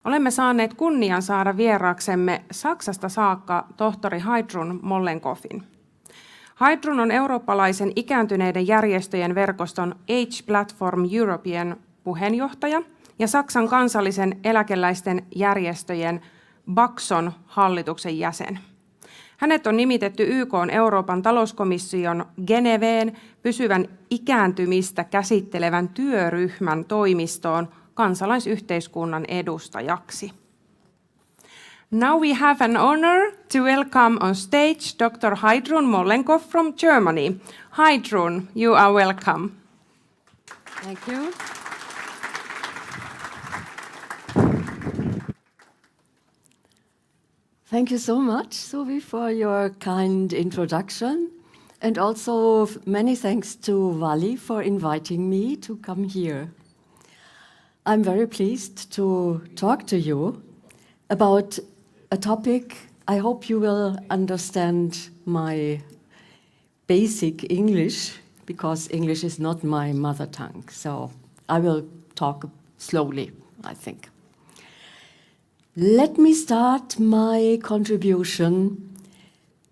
Olemme saaneet kunnian saada vieraaksemme Saksasta saakka tohtori Heidrun Mollenkopfin. Heidrun on eurooppalaisen ikääntyneiden järjestöjen verkoston Platform Europen puheenjohtaja ja Saksan kansallisen eläkeläisten järjestöjen Bakson hallituksen jäsen. Hänet on nimitetty YK:n Euroopan talouskomission Geneveen pysyvän ikääntymistä käsittelevän työryhmän toimistoon kansalaisyhteiskunnan edustajaksi. Now we have an honor to welcome on stage Dr. Heidrun Mollenkopf from Germany. Heidrun, you are welcome. Thank you. Thank you so much, Suvi, for your kind introduction. And also many thanks to Vali for inviting me to come here. I'm very pleased to talk to you about a topic. I hope you will understand my basic English, because English is not my mother tongue. So I will talk slowly, I think. Let me start my contribution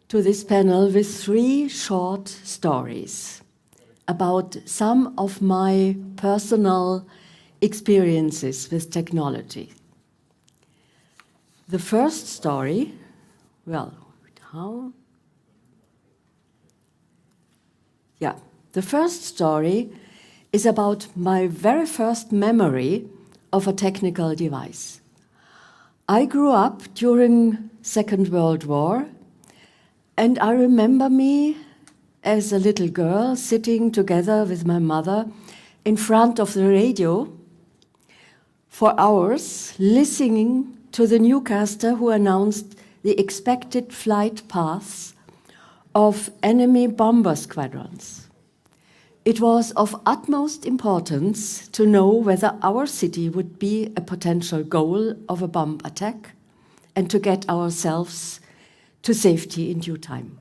to this panel with 3 short stories about some of my personal experiences with technology. The first story, the first story is about my very first memory of a technical device. I grew up during Second World War, and I remember me as a little girl sitting together with my mother in front of the radio for hours, listening to the newscaster who announced the expected flight paths of enemy bomber squadrons. It was of utmost importance to know whether our city would be a potential goal of a bomb attack and to get ourselves to safety in due time.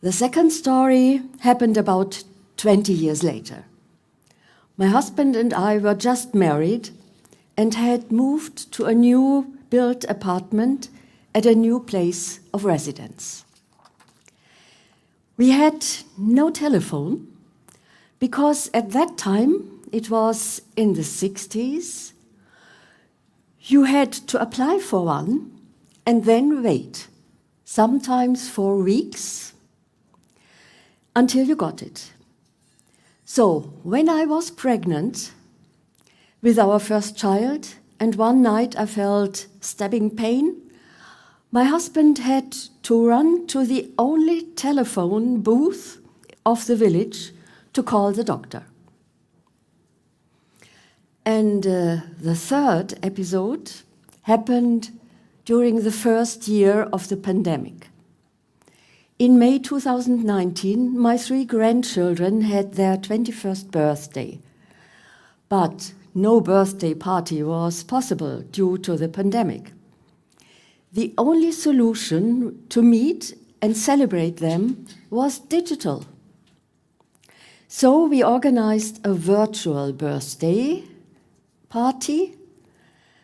The second story happened about 20 years later. My husband and I were just married and had moved to a new built apartment at a new place of residence. We had no telephone because at that time, it was in the 60s, you had to apply for one and then wait, sometimes for weeks, until you got it. So when I was pregnant with our first child, and one night I felt stabbing pain, my husband had to run to the only telephone booth of the village to call the doctor. And the third episode happened during the first year of the pandemic. In May 2019, my 3 grandchildren had their 21st birthday, but no birthday party was possible due to the pandemic. The only solution to meet and celebrate them was digital. So we organized a virtual birthday party,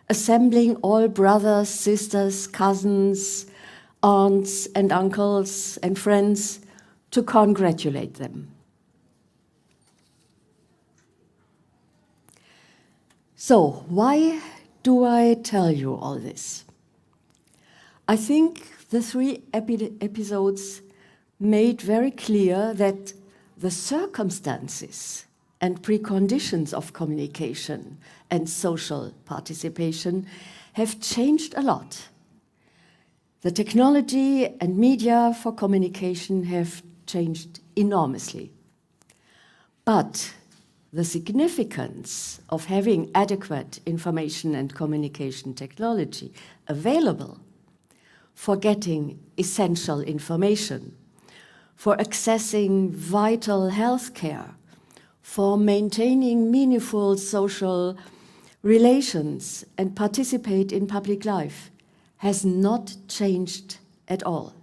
assembling all brothers, sisters, cousins, aunts and uncles and friends to congratulate them. So, why do I tell you all this? I think the 3 episodes made very clear that the circumstances and preconditions of communication and social participation have changed a lot. The technology and media for communication have changed enormously. But the significance of having adequate information and communication technology available for getting essential information, for accessing vital health care, for maintaining meaningful social relations and participate in public life has not changed at all.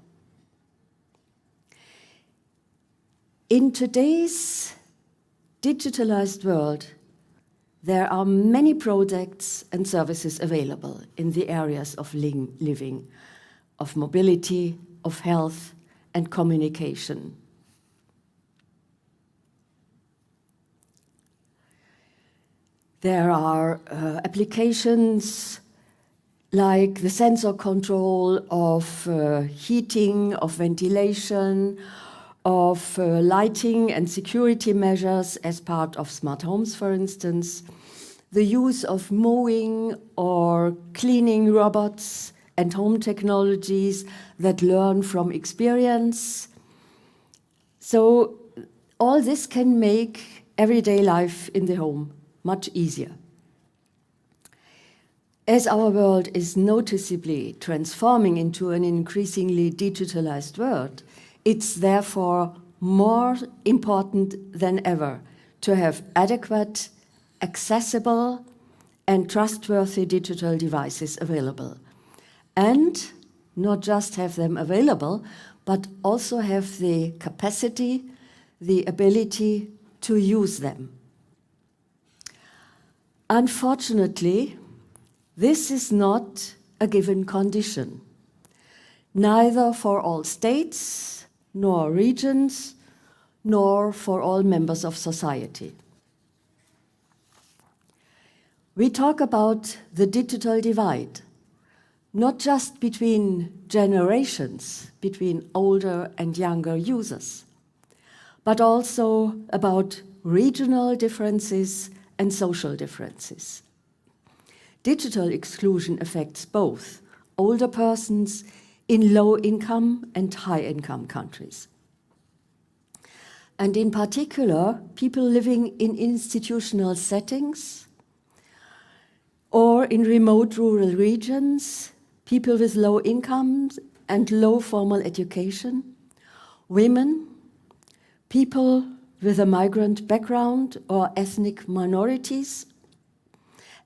In today's digitalized world, there are many products and services available in the areas of living, of mobility, of health, and communication. There are applications like the sensor control of heating, of ventilation, of lighting and security measures as part of smart homes, for instance, the use of mowing or cleaning robots and home technologies that learn from experience. So all this can make everyday life in the home much easier. As our world is noticeably transforming into an increasingly digitalized world, it's therefore more important than ever to have adequate, accessible, and trustworthy digital devices available. And not just have them available, but also have the capacity, the ability to use them. Unfortunately, this is not a given condition, neither for all states, nor regions, nor for all members of society. We talk about the digital divide, not just between generations, between older and younger users, but also about regional differences and social differences. Digital exclusion affects both older persons in low-income and high-income countries. And in particular, people living in institutional settings or in remote rural regions, people with low incomes and low formal education, women, people with a migrant background or ethnic minorities,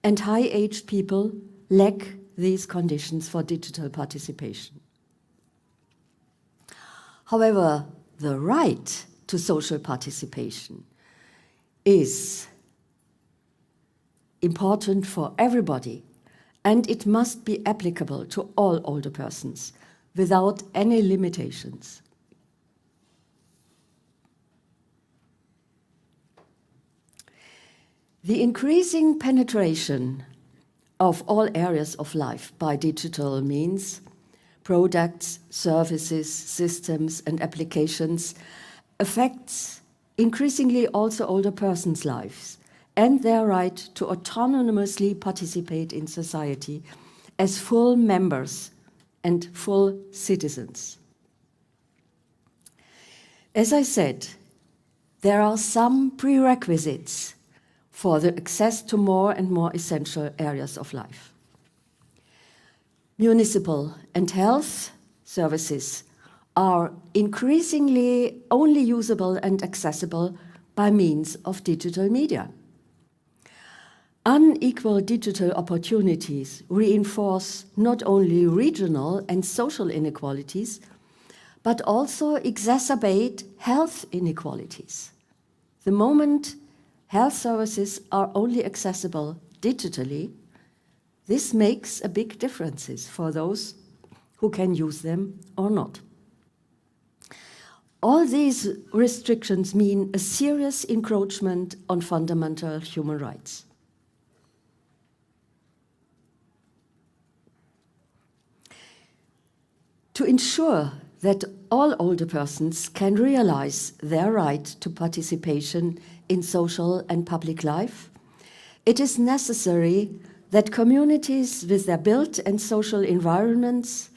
and high-aged people lack these conditions for digital participation. However, the right to social participation is important for everybody, and it must be applicable to all older persons without any limitations. The increasing penetration of all areas of life by digital means, products, services, systems, and applications affects increasingly also older persons' lives and their right to autonomously participate in society as full members and full citizens. As I said, there are some prerequisites for the access to more and more essential areas of life. Municipal and health services are increasingly only usable and accessible by means of digital media. Unequal digital opportunities reinforce not only regional and social inequalities, but also exacerbate health inequalities. The moment health services are only accessible digitally, this makes a big difference for those who can use them or not. All these restrictions mean a serious encroachment on fundamental human rights. To ensure that all older persons can realize their right to participation in social and public life, it is necessary that communities with their built and social environments,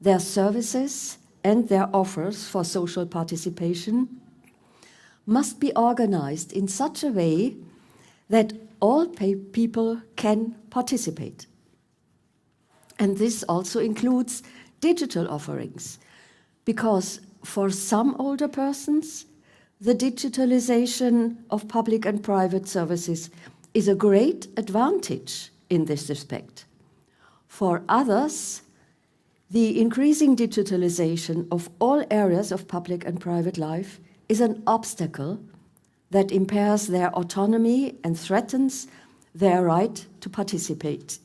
their services, and their offers for social participation must be organized in such a way that all people can participate. And this also includes digital offerings, because for some older persons, the digitalization of public and private services is a great advantage in this respect. For others, the increasing digitalization of all areas of public and private life is an obstacle that impairs their autonomy and threatens their right to participate.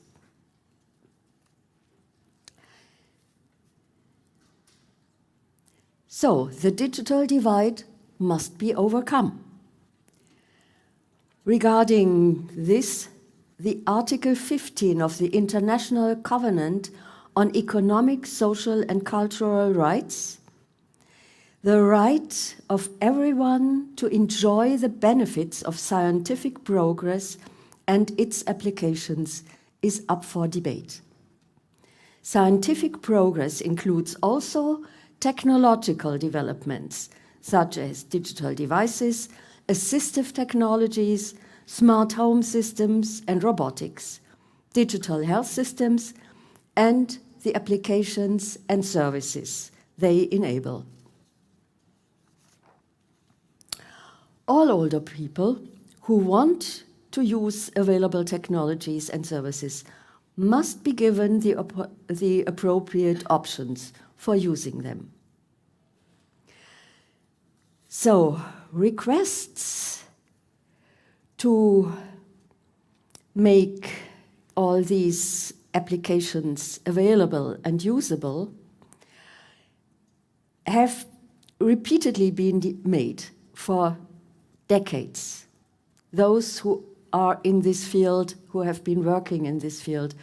So, the digital divide must be overcome. Regarding this, the Article 15 of the International Covenant on Economic, Social and Cultural Rights, the right of everyone to enjoy the benefits of scientific progress and its applications, is up for debate. Scientific progress includes also technological developments, such as digital devices, assistive technologies, smart home systems and robotics, digital health systems, and the applications and services they enable. All older people who want to use available technologies and services must be given the appropriate options for using them. So, requests to make all these applications available and usable have repeatedly been made for decades. Those who are in this field, who have been working in this field,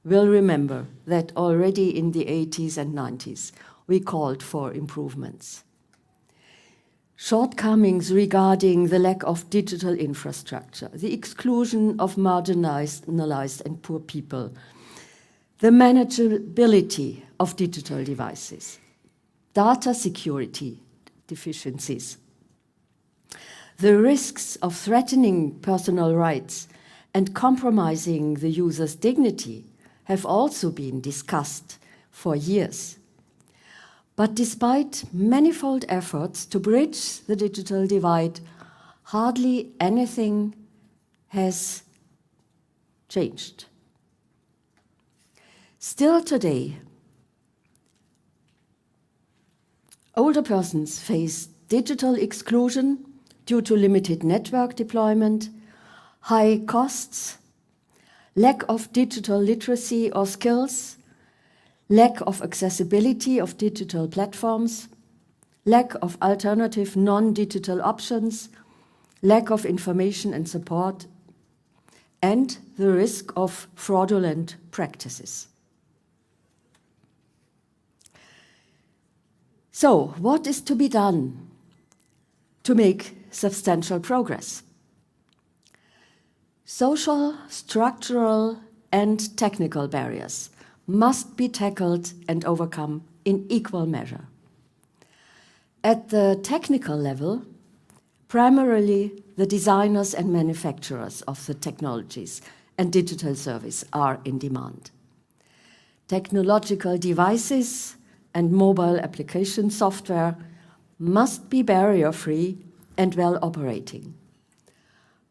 will remember that already in the 80s and 90s we called for improvements. Shortcomings regarding the lack of digital infrastructure, the exclusion of marginalized and poor people, the manageability of digital devices, data security deficiencies, the risks of threatening personal rights and compromising the user's dignity have also been discussed for years. But despite manifold efforts to bridge the digital divide, hardly anything has changed. Still today, older persons face digital exclusion due to limited network deployment, high costs, lack of digital literacy or skills, lack of accessibility of digital platforms, lack of alternative non-digital options, lack of information and support, and the risk of fraudulent practices. So, what is to be done to make substantial progress? Social, structural, and technical barriers must be tackled and overcome in equal measure. At the technical level, primarily the designers and manufacturers of the technologies and digital service are in demand. Technological devices and mobile application software must be barrier-free and well operating.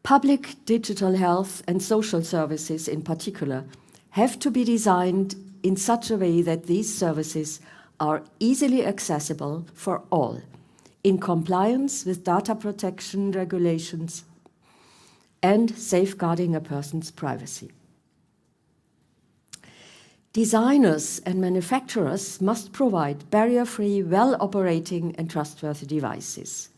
Public digital health and social services in particular have to be designed in such a way that these services are easily accessible for all, in compliance with data protection regulations and safeguarding a person's privacy. Designers and manufacturers must provide barrier-free, well-operating and trustworthy devices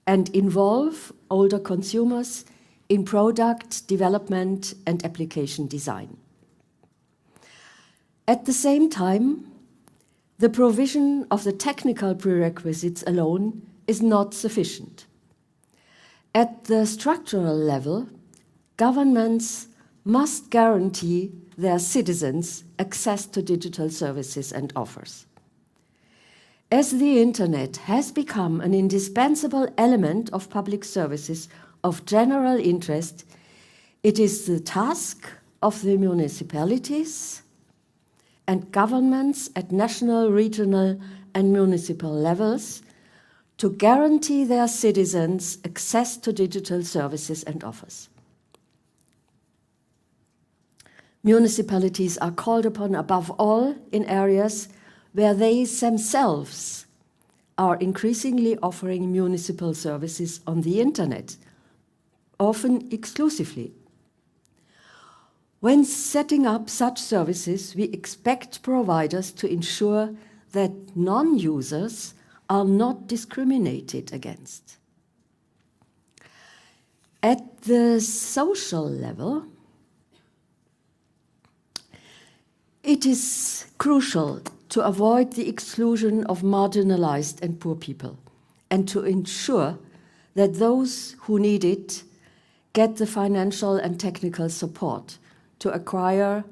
and involve older consumers in product development and application design. At the same time, the provision of the technical prerequisites alone is not sufficient. At the structural level, governments must guarantee their citizens access to digital services and offers. As the Internet has become an indispensable element of public services of general interest, it is the task of the municipalities and governments at national, regional, and municipal levels to guarantee their citizens access to digital services and offers. Municipalities are called upon above all in areas where they themselves are increasingly offering municipal services on the Internet, often exclusively. When setting up such services, we expect providers to ensure that non-users are not discriminated against. At the social level, it is crucial to avoid the exclusion of marginalized and poor people and to ensure that those who need it get the financial and technical support to acquire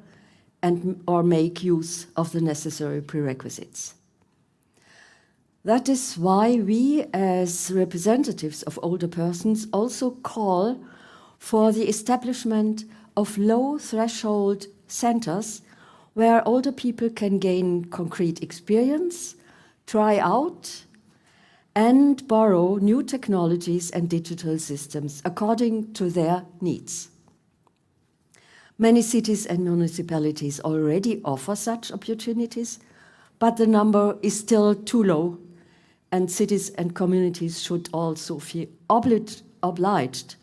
or make use of the necessary prerequisites. That is why we, as representatives of older persons, also call for the establishment of low-threshold centers where older people can gain concrete experience, try out, and borrow new technologies and digital systems according to their needs. Many cities and municipalities already offer such opportunities, but the number is still too low, and cities and communities should also feel obliged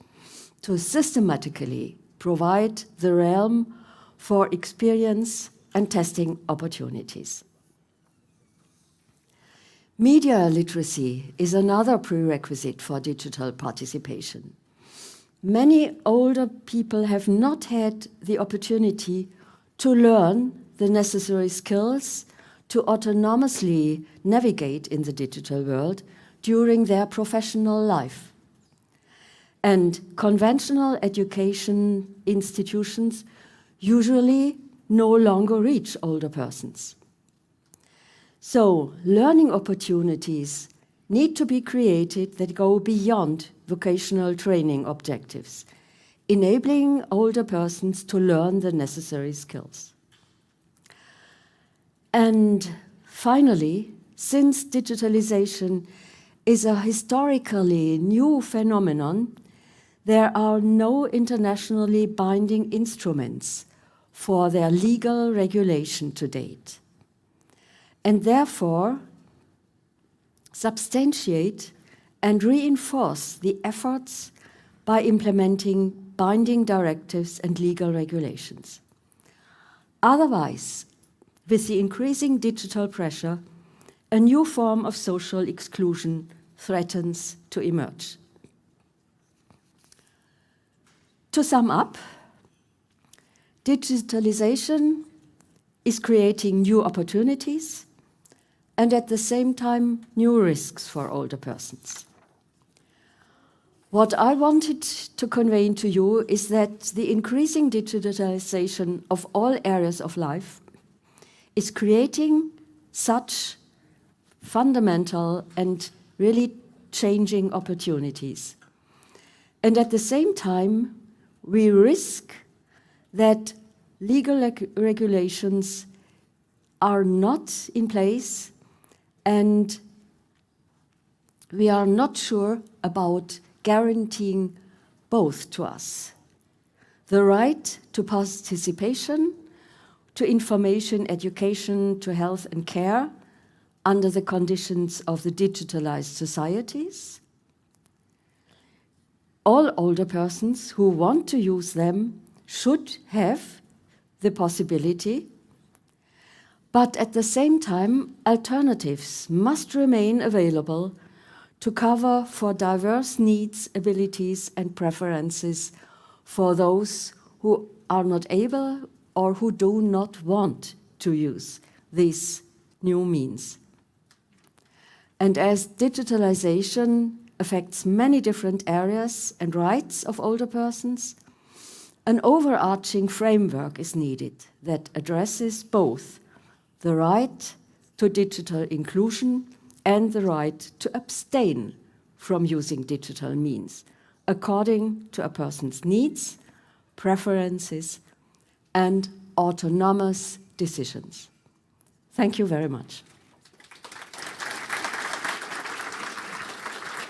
to systematically provide the realm for experience and testing opportunities. Media literacy is another prerequisite for digital participation. Many older people have not had the opportunity to learn the necessary skills to autonomously navigate in the digital world during their professional life. And conventional education institutions usually no longer reach older persons. So, learning opportunities need to be created that go beyond vocational training objectives, enabling older persons to learn the necessary skills. And finally, since digitalization is a historically new phenomenon, there are no internationally binding instruments for their legal regulation to date, and therefore substantiate and reinforce the efforts by implementing binding directives and legal regulations. Otherwise, with the increasing digital pressure, a new form of social exclusion threatens to emerge. To sum up, digitalization is creating new opportunities and at the same time new risks for older persons. What I wanted to convey to you is that the increasing digitalization of all areas of life is creating such fundamental and really changing opportunities. And at the same time, we risk that legal regulations are not in place, and we are not sure about guaranteeing both to us: the right to participation, to information, education, to health and care under the conditions of the digitalized societies. All older persons who want to use them should have the possibility, but at the same time, alternatives must remain available to cover for diverse needs, abilities, and preferences for those who are not able or who do not want to use these new means. And as digitalization affects many different areas and rights of older persons, an overarching framework is needed that addresses both the right to digital inclusion and the right to abstain from using digital means, according to a person's needs, preferences, and autonomous decisions. Thank you very much.